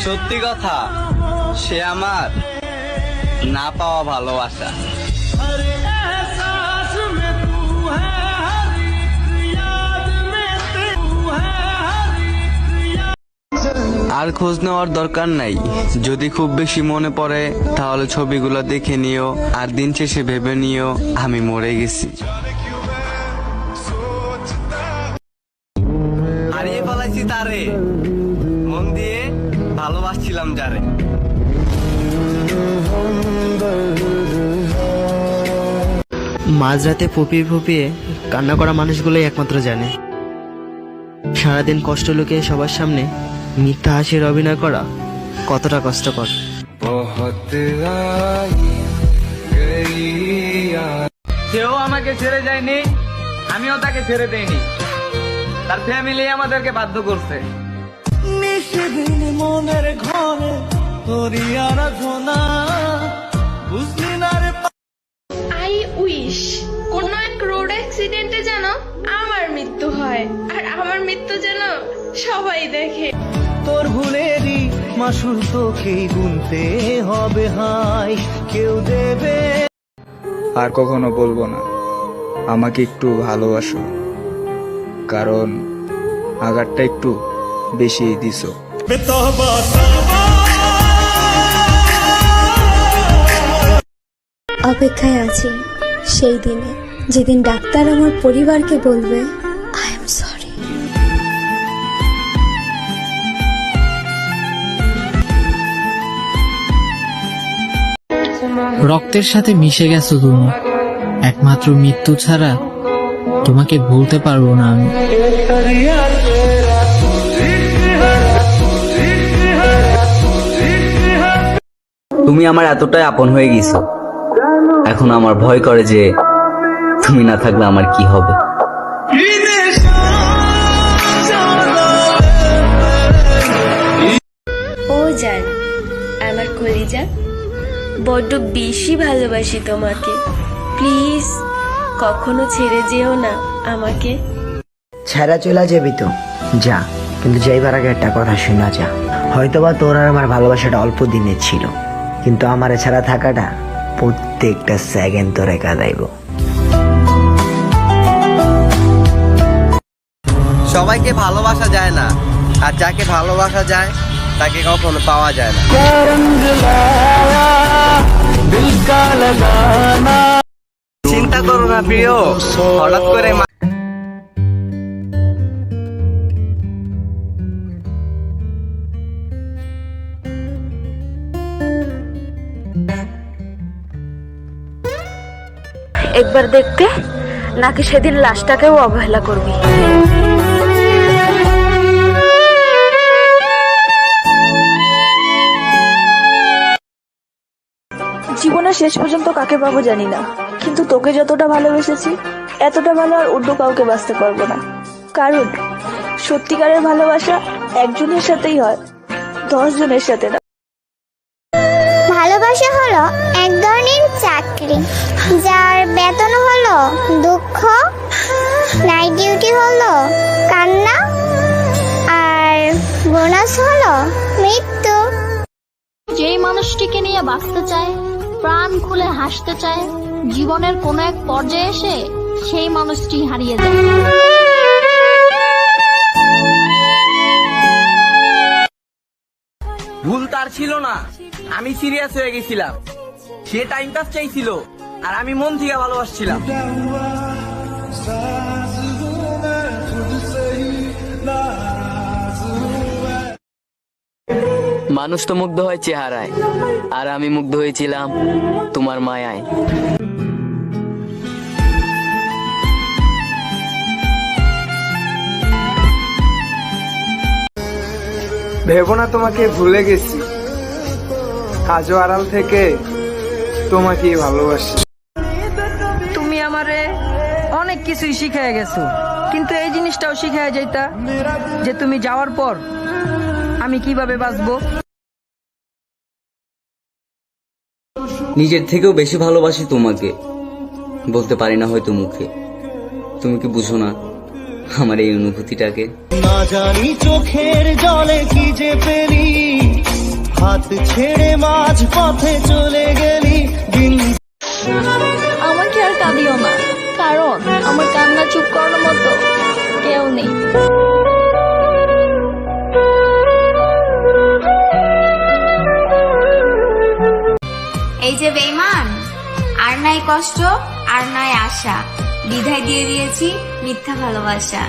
সত্যি কথা, সে আমার না পাওয়া ভালোবাসা। আর খোঁজ নেওয়ার দরকার নাই, যদি খুব বেশি মনে পড়ে তাহলে ছবিগুলো দেখে নিও, আর দিন শেষে ভেবে নিও আমি মরে গেছি। হারিয়ে ফেলাইছি তারে, মন দিয়ে ভালোবাসছিলাম যারে। মাঝরাতে ফুপিয়ে ফুপিয়ে কান্না করা মানুষগুলোই একমাত্র জানে সারাদিন কষ্ট লুকিয়ে সবার সামনে মিথ্যা হাসির অভিনয় করা কতটা কষ্টকর। সেও আমাকে ছেড়ে যায়নি, আমিও তাকে ছেড়ে দেইনি, তার ফ্যামিলি আমাদেরকে বাধ্য করছে। নিষেদিন মনের ঘরে তোরি আরাধনা বুঝলি না রে। আই উইশ কোন এক রোড অ্যাক্সিডেন্টে যেন আমার মৃত্যু হয়, আর আমার মৃত্যু যেন সবাই দেখে। তোর ভুলেরই মাসুল তোকেই গুনতে হবে, হাই কেউ দেবে। আর কখনো বলবো না আমাকে একটু ভালোবাসো, কারণ আঘাতটা একটু বেশি দিছো। অপেক্ষায় আছি সেই দিনে যেদিন ডাক্তার আমার পরিবারকে বলবে আই এম সরি। রক্তের সাথে মিশে গেছো তুমি, একমাত্র মৃত্যু ছাড়া তোমাকে ভুলতে পারবো না আমি। তুমি আমার এতটাই আপন হয়ে গেছো, এখন আমার ভয় করে যে তুমি না থাকলে আমার কি হবে। ও জান আমার কলিজা, বড্ড বেশি ভালোবাসি তোমাকে, প্লিজ কখনো ছেড়ে যেও না আমাকে। ছেড়া চলে যাবি তো যা, কিন্তু যাইবার আগে একটা কথা শোনা যা। হয়তোবা তোর আর আমার ভালোবাসাটা অল্প দিনের ছিল, কিন্তু আমার ছাড়া থাকাটা প্রত্যেকটা সেকেন্ড তোরে কাঁদাইব। সবাইকে ভালোবাসা যায় না, আর যাকে ভালোবাসা যায় তাকে কখনো পাওয়া যায় না। চিন্তা করো না প্রিয়, হঠাৎ করে একবার দেখতে, নাকি সেদিন লাশটাকেও অবহেলা করবি? জীবনের শেষ পর্যন্ত কাকে পাবো জানি না, কিন্তু তোকে যতটা ভালোবেসেছি এতটা ভালো আর অন্য কাউকে বাঁচতে পারবো না। কারণ সত্যিকারের ভালোবাসা একজনের সাথেই হয়, 10 জনের সাথে না। ভালোবাসা হলো এক ধরনের চাকরি, যার বেতন হলো দুঃখ, নাইট ডিউটি হলো কান্না, আর বোনাস হলো মৃত্যু। যেই মানুষটিকে নিয়ে বাঁচতে চায়, প্রাণ খুলে হাসতে চায়, জীবনের কোনো এক পর্যায়ে এসে সেই মানুষটি হারিয়ে যায়। ভুল তার ছিল না, আমি সিরিয়াস হয়ে গেছিলাম। সে টাইম পাস চাইছিল, আর আমি মন থেকে ভালোবাসছিলাম। মানুষ তো মুগ্ধ হয় চেহারায়, আর আমি মুগ্ধ হয়েছিলাম তোমার মায়ায়। ভেবো না তোমাকে ভুলে গেছি, আজও আড়াল থেকে তোমাকেই ভালোবাসি। তুমি আমারে অনেক কিছুই শিখাই গেছো, কিন্তু এই জিনিসটাও শিখাই যাইতা যে তুমি যাওয়ার পর আমি কিভাবে বাঁচবো। নিজের থেকেও বেশি ভালোবাসি তোমাকে, বলতে পারি না হয়তো মুখে। তুমি কি বুঝো না আমার এই অনুভূতিটাকে? না জানি চোখের জলে কি যে পেলি হাত ছেড়ে মাঝ পথে চলে গেলি দিন। আমাকে আর কাঁদিও না, কারণ আমার কান্না চুপ করার মতো কেউ নেই। এই যে বেঈমান, আর নাই কষ্ট আর নাই আশা, বিধায় দিয়ে দিয়েছি মিথ্যা ভালোবাসা।